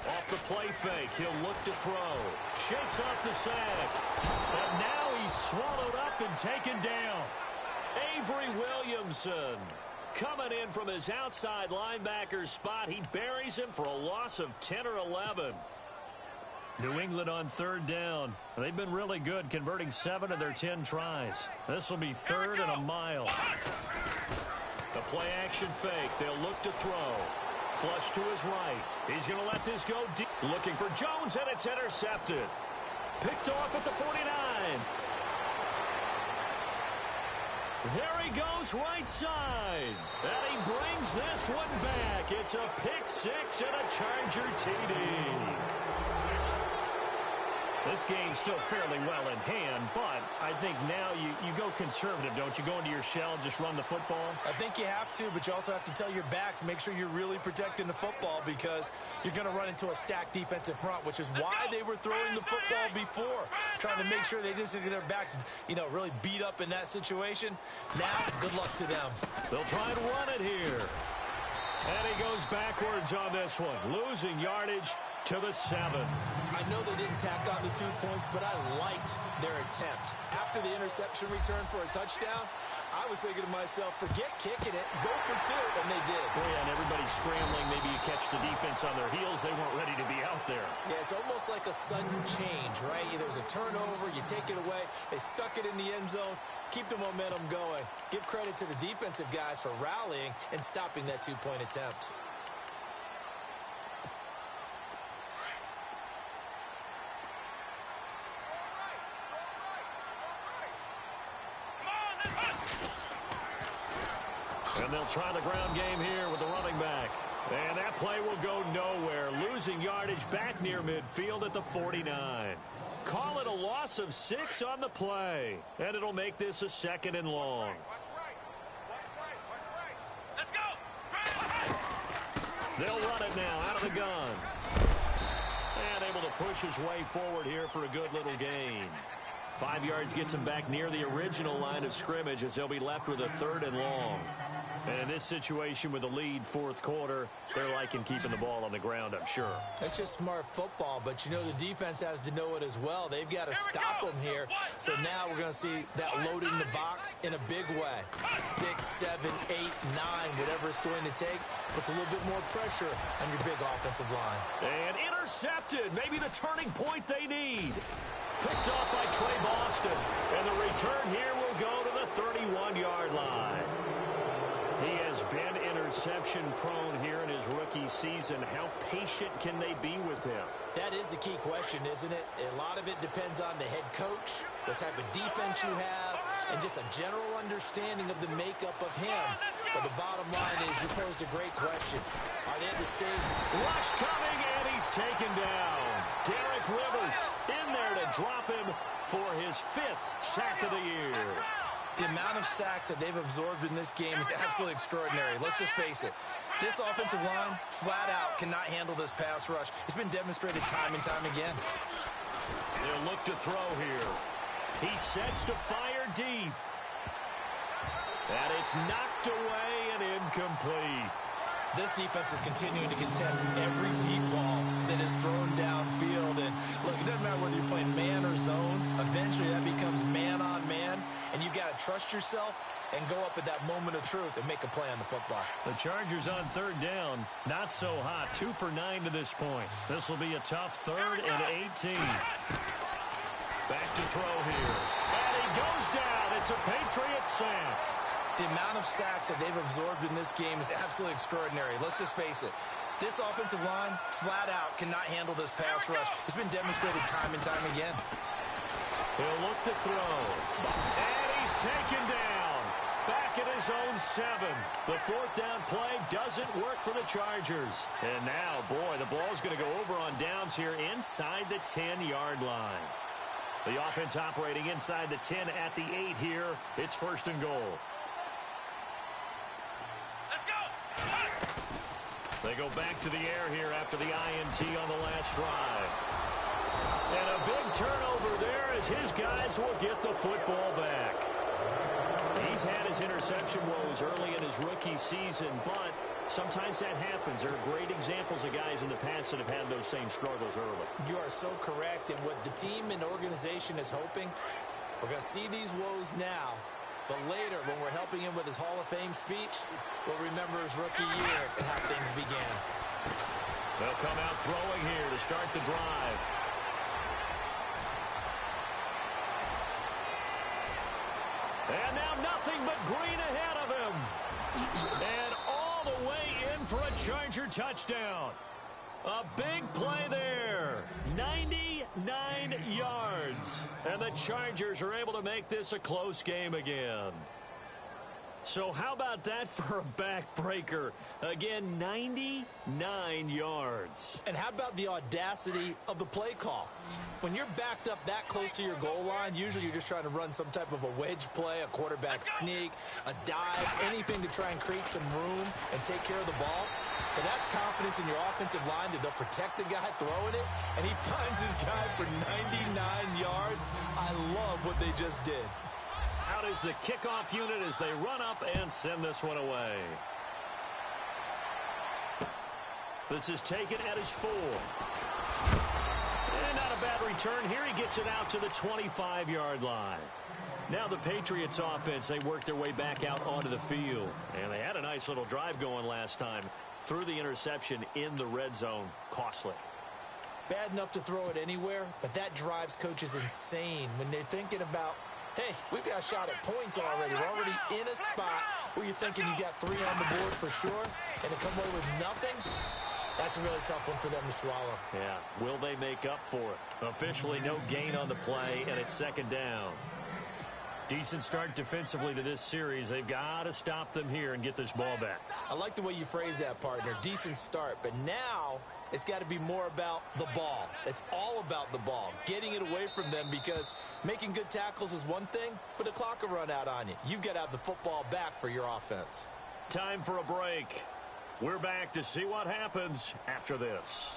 S2: Off the play fake, he'll look to throw. Shakes off the sack. And now he's swallowed up and taken down. Avery Williamson coming in from his outside linebacker spot. He buries him for a loss of 10 or 11. New England on 3rd down. They've been really good, converting 7 of their 10 tries. This will be 3rd and a mile. The play action fake. They'll look to throw. Flush to his right. He's going to let this go deep. Looking for Jones, and it's intercepted. Picked off at the 49. There he goes right side. And he brings this one back. It's a pick 6 and a Charger TD. This game's still fairly well in hand, but I think now you go conservative, don't you? Go into your shell and just run the football?
S3: I think you have to, but you also have to tell your backs, make sure you're really protecting the football because you're going to run into a stacked defensive front, which is why they were throwing the football before, trying to make sure they just get their backs, really beat up in that situation. Now, good luck to them.
S2: They'll try and run it here. And he goes backwards on this one, losing yardage to the 7.
S3: I know they didn't tack on the 2 points, but I liked their attempt. After the interception return for a touchdown, I was thinking to myself, forget kicking it, go for 2, and they did.
S2: Well, yeah, and everybody's scrambling. Maybe you catch the defense on their heels. They weren't ready to be out there.
S3: Yeah, it's almost like a sudden change, right? There's a turnover, you take it away. They stuck it in the end zone. Keep the momentum going. Give credit to the defensive guys for rallying and stopping that 2-point attempt.
S2: And they'll try the ground game here with the running back. And that play will go nowhere. Losing yardage back near midfield at the 49. Call it a loss of 6 on the play. And it'll make this a 2nd and long.
S4: Let's go!
S2: They'll run it now out of the gun. And able to push his way forward here for a good little gain. 5 yards gets him back near the original line of scrimmage as they'll be left with a 3rd and long. And in this situation with the lead, 4th quarter, they're liking keeping the ball on the ground, I'm sure.
S3: It's just smart football, but you know the defense has to know it as well. They've got to stop them here. So now we're going to see that loading the box in a big way. 6, 7, 8, 9, whatever it's going to take, puts a little bit more pressure on your big offensive line.
S2: And intercepted, maybe the turning point they need. Picked off by Trey Boston. And the return here will go to the 31-yard line. He has been interception-prone here in his rookie season. How patient can they be with him?
S3: That is the key question, isn't it? A lot of it depends on the head coach, what type of defense you have, and just a general understanding of the makeup of him. But the bottom line is you posed a great question. Are they at the stage?
S2: Rush coming, and he's taken down. Derek Rivers in there to drop him for his 5th sack of the year.
S3: The amount of sacks that they've absorbed in this game is absolutely extraordinary. Let's just face it. This offensive line, flat out, cannot handle this pass rush. It's been demonstrated time and time again.
S2: They'll look to throw here. He sets to fire deep. And it's knocked away and incomplete.
S3: This defense is continuing to contest every deep ball that is thrown downfield. And look, it doesn't matter whether you're playing man or zone. Eventually that becomes man on man. And you got to trust yourself and go up at that moment of truth and make a play on the football.
S2: The Chargers on 3rd down. Not so hot. 2 for 9 to this point. This will be a tough 3rd and 18. Back to throw here. And he goes down. It's a Patriots sack.
S3: The amount of sacks that they've absorbed in this game is absolutely extraordinary. Let's just face it. This offensive line, flat out, cannot handle this pass rush. It's been demonstrated time and time again.
S2: He'll look to throw. And he's taken down. Back at his own 7. The 4th down play doesn't work for the Chargers. And now, boy, the ball's going to go over on downs here inside the 10-yard line. The offense operating inside the 10 at the 8 here. It's 1st and goal. They go back to the air here after the INT on the last drive. And a big turnover there as his guys will get the football back. He's had his interception woes early in his rookie season, but sometimes that happens. There are great examples of guys in the past that have had those same struggles early.
S3: You are so correct. And what the team and organization is hoping, we're going to see these woes now. But later, when we're helping him with his Hall of Fame speech, we'll remember his rookie year and how things began.
S2: They'll come out throwing here to start the drive. And now nothing but green ahead of him. And all the way in for a Charger touchdown. A big play there. 99 yards. And the Chargers are able to make this a close game again. So how about that for a backbreaker? Again, 99 yards.
S3: And how about the audacity of the play call? When you're backed up that close to your goal line, usually you're just trying to run some type of a wedge play, a quarterback sneak, a dive, anything to try and create some room and take care of the ball. But that's confidence in your offensive line that they'll protect the guy throwing it, and he finds his guy for 99 yards. I love what they just did.
S2: Out is the kickoff unit as they run up and send this one away. This is taken at his 4. And not a bad return here. He gets it out to the 25-yard line. Now the Patriots offense, they work their way back out onto the field. And they had a nice little drive going last time. Threw the interception in the red zone. Costly.
S3: Bad enough to throw it anywhere, but that drives coaches insane when they're thinking about, hey, we've got a shot at points already. We're already in a spot where you're thinking you got 3 on the board for sure, and to come away with nothing, that's a really tough one for them to swallow.
S2: Yeah, will they make up for it? Officially no gain on the play, and it's 2nd down. Decent start defensively to this series. They've got to stop them here and get this ball back.
S3: I like the way you phrase that, partner. Decent start, but now it's got to be more about the ball. It's all about the ball, getting it away from them, because making good tackles is one thing, but the clock will run out on you. You've got to have the football back for your offense.
S2: Time for a break. We're back to see what happens after this.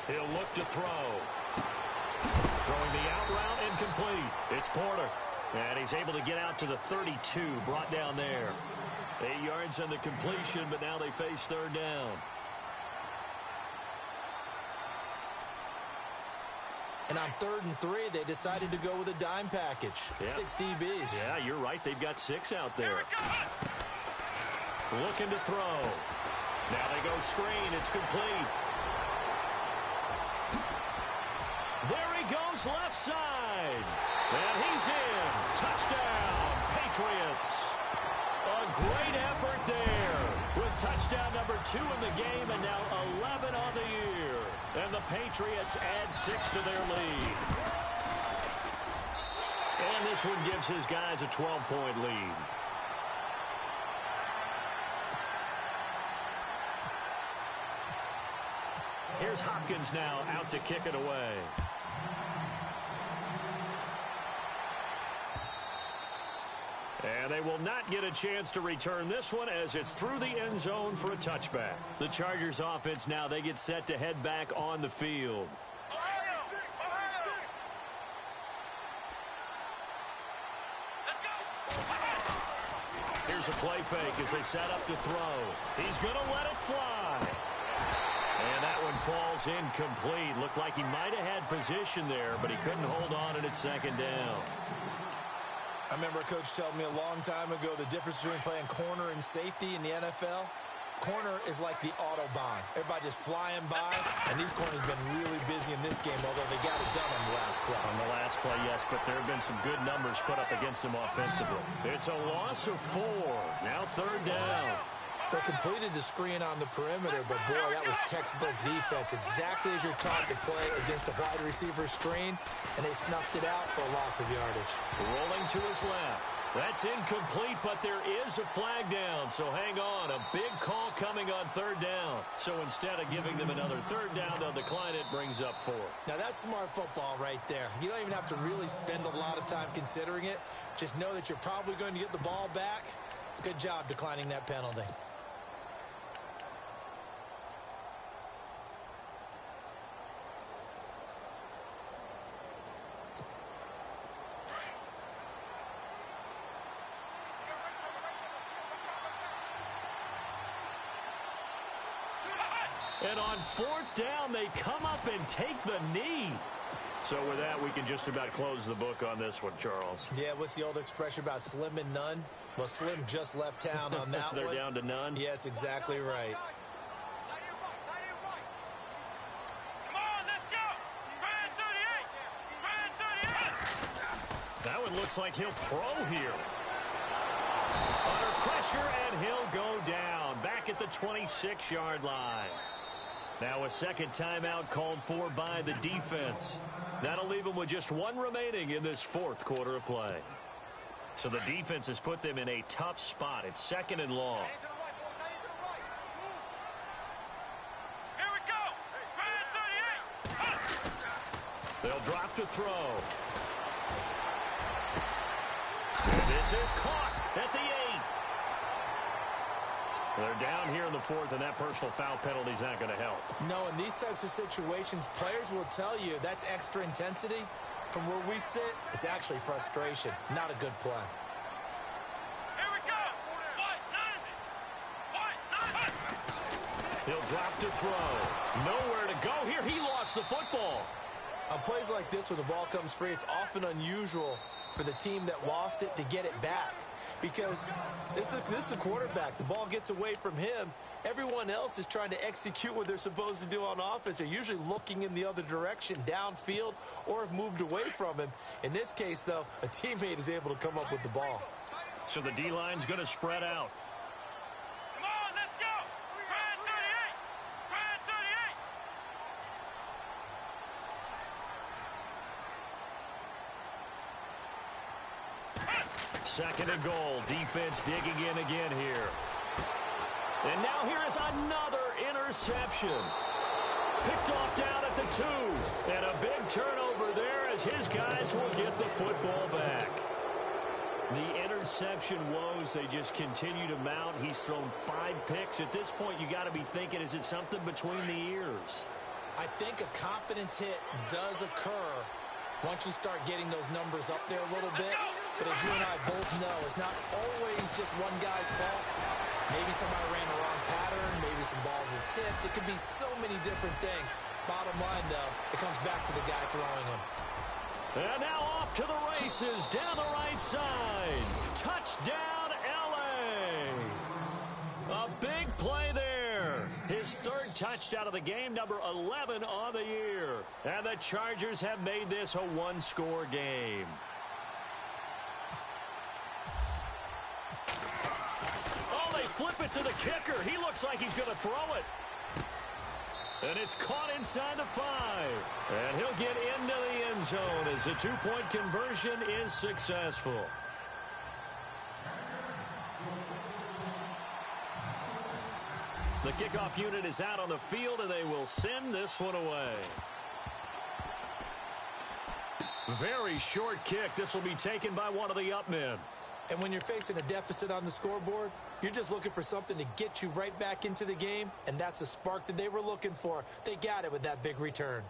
S2: He'll look to throw. Throwing the out route incomplete. It's Porter. And he's able to get out to the 32, brought down there. 8 yards on the completion, but now they face third down.
S3: And on 3rd and 3, they decided to go with a dime package. Yeah. 6 DBs.
S2: Yeah, you're right. They've got 6 out there. Looking to throw. Now they go screen. It's complete. There he goes left side. And he's in. Touchdown, Patriots. A great effort there with touchdown number 2 in the game and now 11 on the year. And the Patriots add 6 to their lead. And this one gives his guys a 12-point lead. Here's Hopkins now out to kick it away. And they will not get a chance to return this one as it's through the end zone for a touchback. The Chargers offense now, they get set to head back on the field. Here's a play fake as they set up to throw. He's going to let it fly. And that one falls incomplete. Looked like he might have had position there, but he couldn't hold on and it's second down.
S3: I remember a coach telling me a long time ago the difference between playing corner and safety in the NFL. Corner is like the Autobahn. Everybody just flying by, and these corners have been really busy in this game, although they got it done on the last play.
S2: On the last play, yes, but there have been some good numbers put up against them offensively. It's a loss of 4. Now third down.
S3: They completed the screen on the perimeter, but boy, that was textbook defense. Exactly as you're taught to play against a wide receiver screen, and they snuffed it out for a loss of yardage.
S2: Rolling to his left. That's incomplete, but there is a flag down, so hang on. A big call coming on third down. So instead of giving them another third down, they'll decline it, brings up 4.
S3: Now that's smart football right there. You don't even have to really spend a lot of time considering it. Just know that you're probably going to get the ball back. Good job declining that penalty.
S2: And on 4th down, they come up and take the knee. So with that, we can just about close the book on this one, Charles.
S3: Yeah, what's the old expression about slim and none? Well, Slim just left town on that
S2: They're
S3: one.
S2: down to none?
S3: Yes, exactly right.
S4: Come on, let's go. Ryan 38. Ryan 38.
S2: That one looks like he'll throw here. Under pressure, and he'll go down. Back at the 26-yard line. Now a second timeout called for by the defense. That'll leave them with just 1 remaining in this 4th quarter of play. So the defense has put them in a tough spot. It's 2nd and long.
S4: Here we go. Ryan 38.
S2: They'll drop to throw. And this is caught at the 8. They're down here in the 4th, and that personal foul penalty is not going to help.
S3: No, in these types of situations, players will tell you that's extra intensity. From where we sit, it's actually frustration, not a good play.
S4: Here we go.
S2: He'll drop to throw. Nowhere to go here. He lost the football.
S3: On plays like this where the ball comes free, it's often unusual for the team that lost it to get it back. Because this is the quarterback. The ball gets away from him. Everyone else is trying to execute what they're supposed to do on offense. They're usually looking in the other direction, downfield, or have moved away from him. In this case, though, a teammate is able to come up with the ball.
S2: So the D-line's going to spread out.
S4: Come
S2: Second and goal. Defense digging in again here. And now here is another interception. Picked off down at the 2. And a big turnover there as his guys will get the football back. The interception woes, they just continue to mount. He's thrown 5 picks. At this point, you got to be thinking, is it something between the ears?
S3: I think a confidence hit does occur once you start getting those numbers up there a little bit. But as you and I both know, it's not always just one guy's fault. Maybe somebody ran the wrong pattern. Maybe some balls were tipped. It could be so many different things. Bottom line, though, it comes back to the guy throwing them.
S2: And now off to the races down the right side. Touchdown, L.A. A big play there. His 3rd touchdown of the game, number 11 on the year. And the Chargers have made this a 1-score game. Oh, they flip it to the kicker. He looks like he's going to throw it. And it's caught inside the 5. And he'll get into the end zone as the 2-point conversion is successful. The kickoff unit is out on the field, and they will send this one away. Very short kick. This will be taken by one of the up men.
S3: And when you're facing a deficit on the scoreboard, you're just looking for something to get you right back into the game, and that's the spark that they were looking for. They got it with that big return.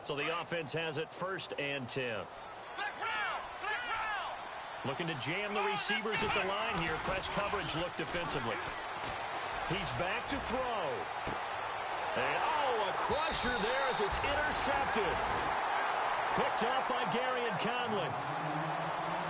S2: So the offense has it 1st and 10. Looking to jam the receivers at the line here. Press coverage look defensively. He's back to throw. And, oh, a crusher there as it's intercepted. Picked off by Gary and Conley.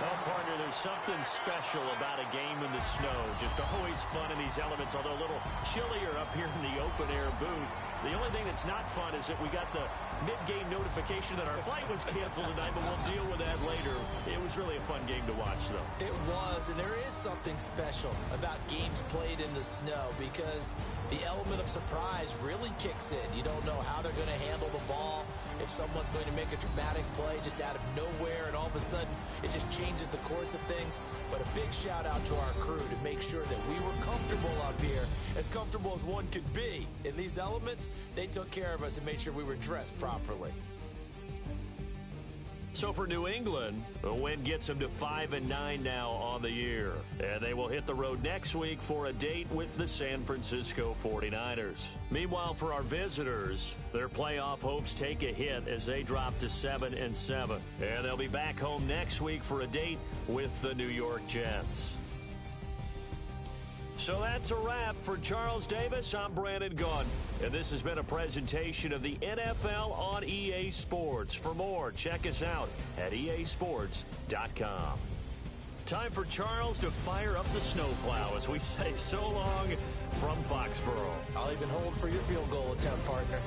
S2: Well, partner, there's something special about a game in the snow. Just always fun in these elements, although a little chillier up here in the open-air booth. The only thing that's not fun is that we got the mid-game notification that our flight was canceled tonight, but we'll deal with that later. It was really a fun game to watch, though.
S3: It was, and there is something special about games played in the snow because the element of surprise really kicks in. You don't know how they're going to handle the ball, if someone's going to make a dramatic play just out of nowhere, and all of a sudden it just changes the course of things. But a big shout-out to our crew to make sure that we were comfortable up here, as comfortable as one could be. In these elements, they took care of us and made sure we were dressed properly.
S2: So for New England, the win gets them to 5-9 now on the year. And they will hit the road next week for a date with the San Francisco 49ers. Meanwhile, for our visitors, their playoff hopes take a hit as they drop to 7-7. And they'll be back home next week for a date with the New York Jets. So that's a wrap. For Charles Davis, I'm Brandon Gunn. And this has been a presentation of the NFL on EA Sports. For more, check us out at easports.com. Time for Charles to fire up the snowplow as we say so long from Foxborough.
S3: I'll even hold for your field goal attempt, partner.